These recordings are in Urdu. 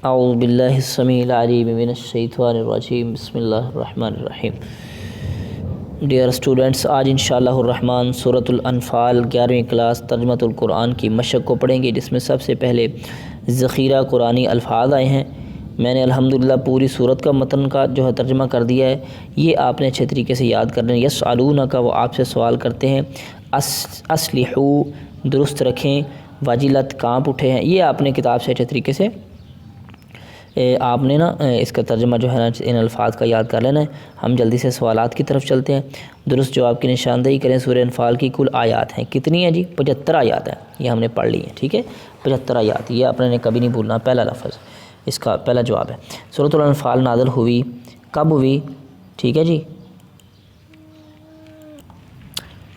اعوذ باللہ السمیع العلیم من الشیطان الرجیم بسم اللہ الرحمن الرحیم۔ ڈیئر اسٹوڈنٹس، آج انشاءاللہ الرحمن سورۃ الانفال 11ویں کلاس ترجمۃ القرآن کی مشق کو پڑھیں گے، جس میں سب سے پہلے ذخیرہ قرآنی الفاظ آئے ہیں۔ میں نے الحمدللہ پوری سورت کا متن کا ترجمہ کر دیا ہے، یہ آپ نے اچھے طریقے سے یاد کرنا ہے۔ یسألونک، وہ آپ سے سوال کرتے ہیں، اصلحو، درست رکھیں، واجلت، کانپ اٹھے ہیں، یہ آپ نے کتاب سے اچھے طریقے سے آپ نے اس کا ترجمہ ان الفاظ کا یاد کر لینا ہے۔ ہم جلدی سے سوالات کی طرف چلتے ہیں۔ درست جواب کی نشاندہی کریں۔ سورہ انفال کی کل آیات ہیں، کتنی ہیں جی؟ 75 آیات ہیں، یہ ہم نے پڑھ لی ہیں، ٹھیک ہے، 75 آیات، یہ آپ نے کبھی نہیں بھولنا، پہلا لفظ اس کا پہلا جواب ہے۔ سورۃ الانفال نازل ہوئی کب ہوئی؟ ٹھیک ہے جی،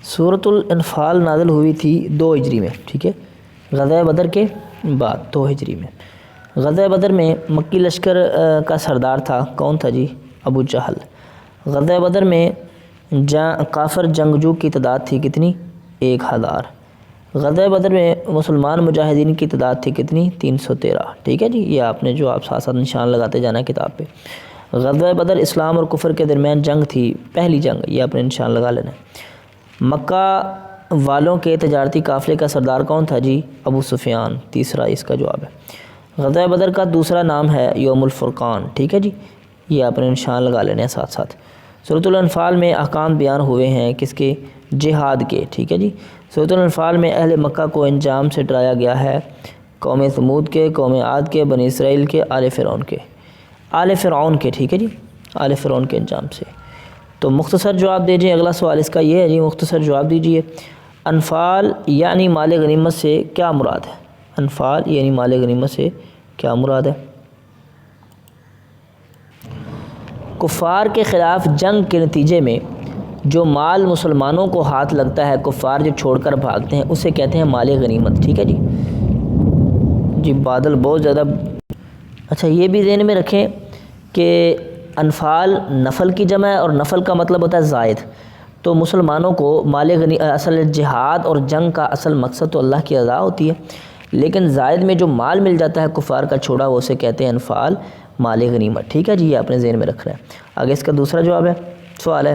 سورۃ الانفال نازل ہوئی تھی 2 ہجری میں، ٹھیک ہے، غزوہ بدر کے بعد 2 ہجری میں۔ غزوہ بدر میں مکی لشکر کا سردار تھا، کون تھا جی؟ ابو جہل۔ غزوہ بدر میں کافر جنگجو کی تعداد تھی کتنی؟ 1000۔ غزوہ بدر میں مسلمان مجاہدین کی تعداد تھی کتنی؟ 313، ٹھیک ہے جی، یہ آپ نے جو آپ ساتھ ساتھ نشان لگاتے جانا ہے کتاب پہ۔ غزوہ بدر اسلام اور کفر کے درمیان جنگ تھی، پہلی جنگ، یہ آپ نے نشان لگا لینا ہے۔ مکہ والوں کے تجارتی قافلے کا سردار کون تھا جی؟ ابو سفیان، تیسرا اس کا جواب ہے۔ غزوہ بدر کا دوسرا نام ہے یوم الفرقان، ٹھیک ہے جی، یہ آپ نے نشان لگا لینے ہیں ساتھ ساتھ۔ سورۃ الانفال میں احکام بیان ہوئے ہیں کس کے؟ جہاد کے، ٹھیک ہے جی۔ سورۃ الانفال میں اہل مکہ کو انجام سے ڈرایا گیا ہے، قوم ثمود کے، قوم عاد کے، بنی اسرائیل کے، آل فرعون کے، ٹھیک ہے جی، آل فرعون کے انجام سے۔ تو مختصر جواب دیجیے، اگلا سوال اس کا یہ ہے جی، مختصر جواب دیجیے، انفال یعنی مال غنیمت سے کیا مراد ہے؟ انفال یعنی مال غنیمت سے کیا مراد ہے؟ کفار کے خلاف جنگ کے نتیجے میں جو مال مسلمانوں کو ہاتھ لگتا ہے، کفار جو چھوڑ کر بھاگتے ہیں، اسے کہتے ہیں مال غنیمت، ٹھیک ہے جی۔ جی بادل بہت زیادہ، اچھا یہ بھی ذہن میں رکھیں کہ انفال نفل کی جمع ہے، اور نفل کا مطلب ہوتا ہے زائد۔ تو مسلمانوں کو اصل جہاد اور جنگ کا اصل مقصد تو اللہ کی رضا ہوتی ہے، لیکن زائد میں جو مال مل جاتا ہے کفار کا چھوڑا، وہ اسے کہتے ہیں انفال، مال غنیمت، ٹھیک ہے جی، یہ آپ نے ذہن میں رکھنا ہے۔ آگے اس کا دوسرا جواب ہے، سوال ہے،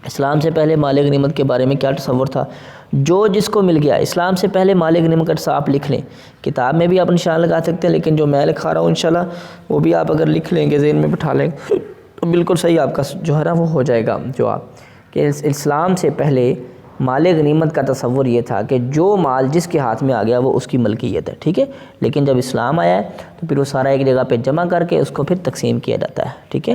اسلام سے پہلے مال غنیمت کے بارے میں کیا تصور تھا؟ جو جس کو مل گیا، اسلام سے پہلے مال غنیمت کا آپ لکھ لیں، کتاب میں بھی آپ نشان لگا سکتے ہیں، لیکن جو میں لکھا رہا ہوں انشاءاللہ وہ بھی آپ اگر لکھ لیں گے، ذہن میں بٹھا لیں گے تو بالکل صحیح آپ کا جو ہے نا وہ ہو جائے گا جواب، کہ اسلام سے پہلے مال غنیمت کا تصور یہ تھا کہ جو مال جس کے ہاتھ میں آ گیا وہ اس کی ملکیت ہے، ٹھیک ہے، لیکن جب اسلام آیا ہے تو پھر وہ سارا ایک جگہ پہ جمع کر کے اس کو پھر تقسیم کیا جاتا ہے، ٹھیک ہے،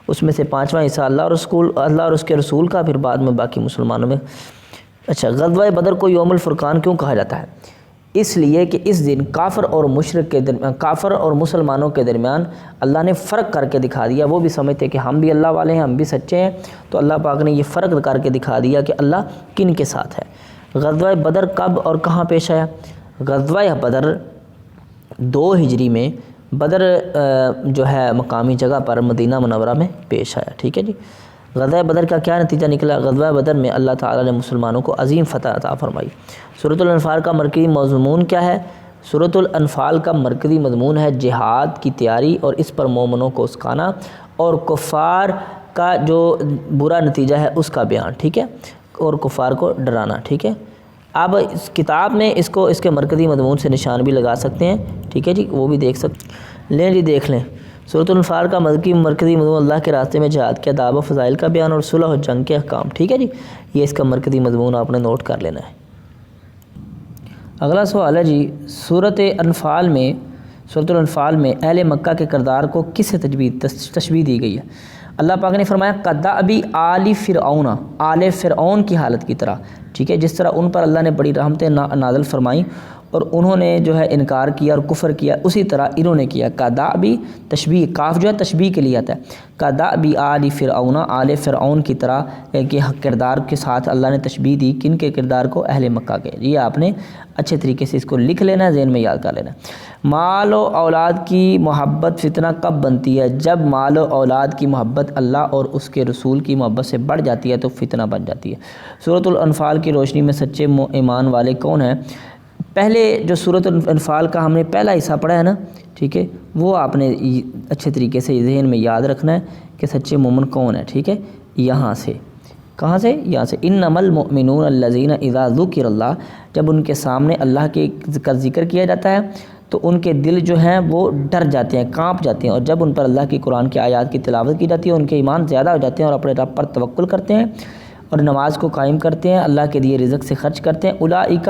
اس میں سے 5واں حصہ اللہ اور اس کے رسول کا، پھر بعد میں باقی مسلمانوں میں۔ اچھا، غزوہ بدر کو یوم الفرقان کیوں کہا جاتا ہے؟ اس لیے کہ اس دن کافر اور مسلمانوں کے درمیان اللہ نے فرق کر کے دکھا دیا، وہ بھی سمجھتے کہ ہم بھی اللہ والے ہیں، ہم بھی سچے ہیں، تو اللہ پاک نے یہ فرق کر کے دکھا دیا کہ اللہ کن کے ساتھ ہے۔ غزوہ بدر کب اور کہاں پیش آیا؟ غزوہ بدر 2 ہجری میں بدر جو ہے مقامی جگہ پر مدینہ منورہ میں پیش آیا، ٹھیک ہے جی۔ غزوہ بدر کا کیا نتیجہ نکلا؟ غزوہ بدر میں اللہ تعالیٰ نے مسلمانوں کو عظیم فتح عطا فرمائی۔ سورۃ الانفال کا مرکزی مضمون کیا ہے؟ سورۃ الانفال کا مرکزی مضمون ہے جہاد کی تیاری اور اس پر مومنوں کو اکسانا اور کفار کا جو برا نتیجہ ہے اس کا بیان، ٹھیک ہے، اور کفار کو ڈرانا، ٹھیک ہے۔ اب اس کتاب میں اس کے مرکزی مضمون سے نشان بھی لگا سکتے ہیں، ٹھیک ہے جی، وہ بھی دیکھ سکتے لیں جی، دیکھ لیں۔ سورۃ الانفال کا مرکزی مضمون اللہ کے راستے میں جہاد کے آداب و فضائل کا بیان اور صلح و جنگ کے احکام، ٹھیک ہے جی، یہ اس کا مرکزی مضمون آپ نے نوٹ کر لینا ہے۔ اگلا سوال ہے جی، سورۃ الانفال میں اہل مکہ کے کردار کو کس سے تشبیہ دی گئی ہے؟ اللہ پاک نے فرمایا کدأبِ آل فرعون، آل فرعون کی حالت کی طرح، ٹھیک ہے، جس طرح ان پر اللہ نے بڑی رحمتیں نازل فرمائیں اور انہوں نے جو ہے انکار کیا اور کفر کیا، اسی طرح انہوں نے کیا۔ کدأبِ تشبیہ، کاف جو ہے تشبیہ کے لیے آتا ہے، کدأبِ آل فرعون، آل فرعون کی طرح کے کردار کے ساتھ اللہ نے تشبیہ دی، کن کے کردار کو؟ اہل مکہ کے۔ یہ آپ نے اچھے طریقے سے اس کو لکھ لینا ہے، ذہن میں یاد کر لینا ہے۔ مال و اولاد کی محبت فتنہ کب بنتی ہے؟ جب مال و اولاد کی محبت اللہ اور اس کے رسول کی محبت سے بڑھ جاتی ہے تو فتنہ بن جاتی ہے۔ سورۃ الانفال کی روشنی میں سچے ایمان والے کون ہیں؟ پہلے جو سورۃ الانفال کا ہم نے پہلا حصہ پڑھا ہے نا، ٹھیک ہے، وہ آپ نے اچھے طریقے سے ذہن میں یاد رکھنا ہے کہ سچے مومن کون ہے، ٹھیک ہے، یہاں سے، کہاں سے؟ یہاں سے، انما المؤمنون الذین اذا ذکر اللہ، جب ان کے سامنے اللہ کا ذکر کیا جاتا ہے تو ان کے دل جو ہیں وہ ڈر جاتے ہیں، کانپ جاتے ہیں، اور جب ان پر اللہ کی قرآن کی آیات کی تلاوت کی جاتی ہے ان کے ایمان زیادہ ہو جاتے ہیں اور اپنے رب پر توکل کرتے ہیں اور نماز کو قائم کرتے ہیں، اللہ کے دیے رزق سے خرچ کرتے ہیں۔ اولئک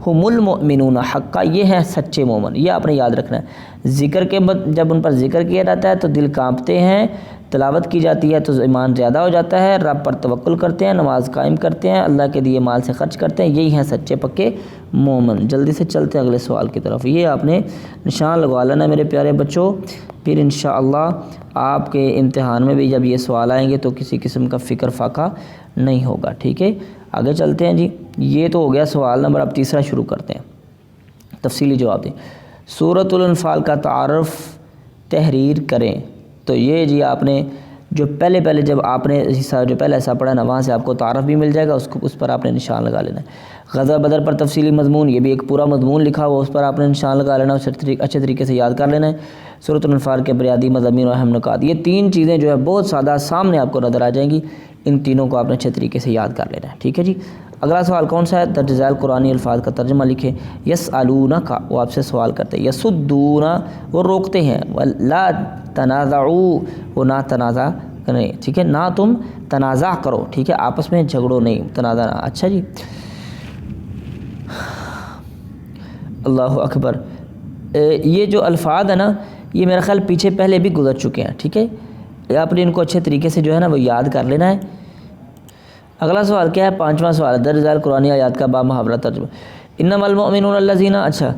ھم المؤمنون حقا، یہ ہیں سچے مومن، یہ آپ نے یاد رکھنا ہے۔ ذکر کے بعد جب ان پر ذکر کیا جاتا ہے تو دل کانپتے ہیں، تلاوت کی جاتی ہے تو ایمان زیادہ ہو جاتا ہے، رب پر توکل کرتے ہیں، نماز قائم کرتے ہیں، اللہ کے دیے مال سے خرچ کرتے ہیں، یہی ہیں سچے پکے مومن۔ جلدی سے چلتے ہیں اگلے سوال کی طرف، یہ آپ نے نشان لگوا لینا میرے پیارے بچوں، پھر انشاءاللہ آپ کے امتحان میں بھی جب یہ سوال آئیں گے تو کسی قسم کا فکر فاقہ نہیں ہوگا، ٹھیک ہے۔ آگے چلتے ہیں جی، یہ تو ہو گیا سوال نمبر، اب تیسرا شروع کرتے ہیں، تفصیلی جواب دیں۔ سورۃ الانفال کا تعارف تحریر کریں، تو یہ جی آپ نے جو پہلے جب آپ نے حصہ جو پہلا حصہ پڑھا نا وہاں سے آپ کو تعارف بھی مل جائے گا، اس پر آپ نے نشان لگا لینا ہے۔ غزوہ بدر پر تفصیلی مضمون، یہ بھی ایک پورا مضمون لکھا ہوا، اس پر آپ نے نشان لگا لینا، اچھے طریقے سے یاد کر لینا ہے۔ سورۃ الانفال کے بنیادی مضامین اور اہم نکات، یہ تین چیزیں جو ہے بہت سادہ سامنے آپ کو نظر آ جائیں گی، ان تینوں کو آپ نے اچھے طریقے سے یاد کر لینا ہے، ٹھیک ہے جی۔ اگلا سوال کون سا ہے؟ درج ذیل قرآنی الفاظ کا ترجمہ لکھیں۔ یسألونک، وہ آپ سے سوال کرتے ہیں، یسدون، وہ روکتے ہیں، لا تنازعوا، وہ نہ تنازع کریں، ٹھیک ہے، نہ تم تنازع کرو، ٹھیک ہے، آپس میں جھگڑو نہیں، تنازع نہ۔ اچھا جی، اللہ اکبر۔ یہ جو الفاظ ہیں نا یہ میرا خیال پیچھے پہلے بھی گزر چکے ہیں، ٹھیک ہے، آپ نے ان کو اچھے طریقے سے جو ہے نا وہ یاد کر لینا ہے۔ اگلا سوال کیا ہے؟ پانچواں سوال، درج ذیل قرآنی آیات کا با محاورہ ترجمہ۔ انما المؤمنون الذین، اچھا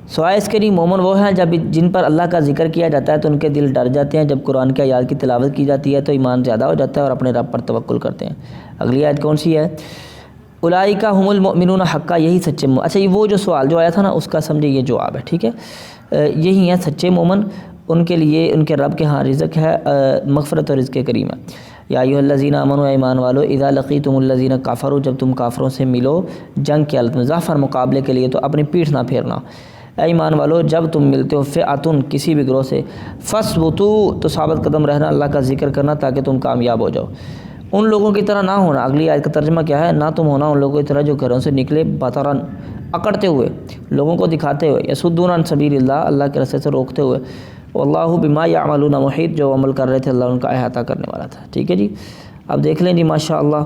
سوائے اس کے نہیں، مومن وہ ہیں جن پر اللہ کا ذکر کیا جاتا ہے تو ان کے دل ڈر جاتے ہیں، جب قرآن کی آیات کی تلاوت کی جاتی ہے تو ایمان زیادہ ہو جاتا ہے اور اپنے رب پر توکل کرتے ہیں۔ اگلی آیت کون سی ہے؟ اولئک ھم المؤمنون حقا، یہی سچے مومن۔ اچھا، یہ وہ جو سوال جو آیا تھا نا اس کا سمجھے یہ جواب ہے، ٹھیک ہے، یہی ہیں سچے مومن، ان کے لیے ان کے رب کے ہاں رزق ہے، مغفرت اور رزق کریم ہے۔ یا ایھا الذین آمنوا، ایمان والو، اذا لقیتم الذین کفروا، جب تم کافروں سے ملو جنگ کی حالت میں، ظفر مقابلے کے لیے، تو اپنی پیٹھ نہ پھیرنا۔ اے ایمان والو، جب تم ملتے ہو فئۃ، کسی بھی گروہ سے، فثبتوا، تو ثابت قدم رہنا، اللہ کا ذکر کرنا تاکہ تم کامیاب ہو جاؤ۔ ان لوگوں کی طرح نہ ہونا، اگلی آیت کا ترجمہ کیا ہے؟ نہ تم ہونا ان لوگوں کی طرح جو گھروں سے نکلے بطرن، اکڑتے ہوئے، لوگوں کو دکھاتے ہوئے، یصدون عن سبیل اللہ، اللہ کے راستے سے روکتے ہوئے، واللہ بما یعملون محیط، جو عمل کر رہے تھے اللہ ان کا احاطہ کرنے والا تھا، ٹھیک ہے جی۔ اب دیکھ لیں جی، ماشاءاللہ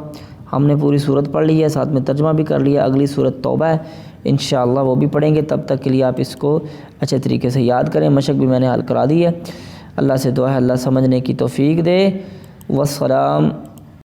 ہم نے پوری صورت پڑھ لی ہے، ساتھ میں ترجمہ بھی کر لیا۔ اگلی صورت توبہ ہے، انشاءاللہ وہ بھی پڑھیں گے، تب تک کے لیے آپ اس کو اچھے طریقے سے یاد کریں، مشق بھی میں نے حل کرا دی ہے۔ اللہ سے دعا ہے اللہ سمجھنے کی توفیق دے۔ والسلام۔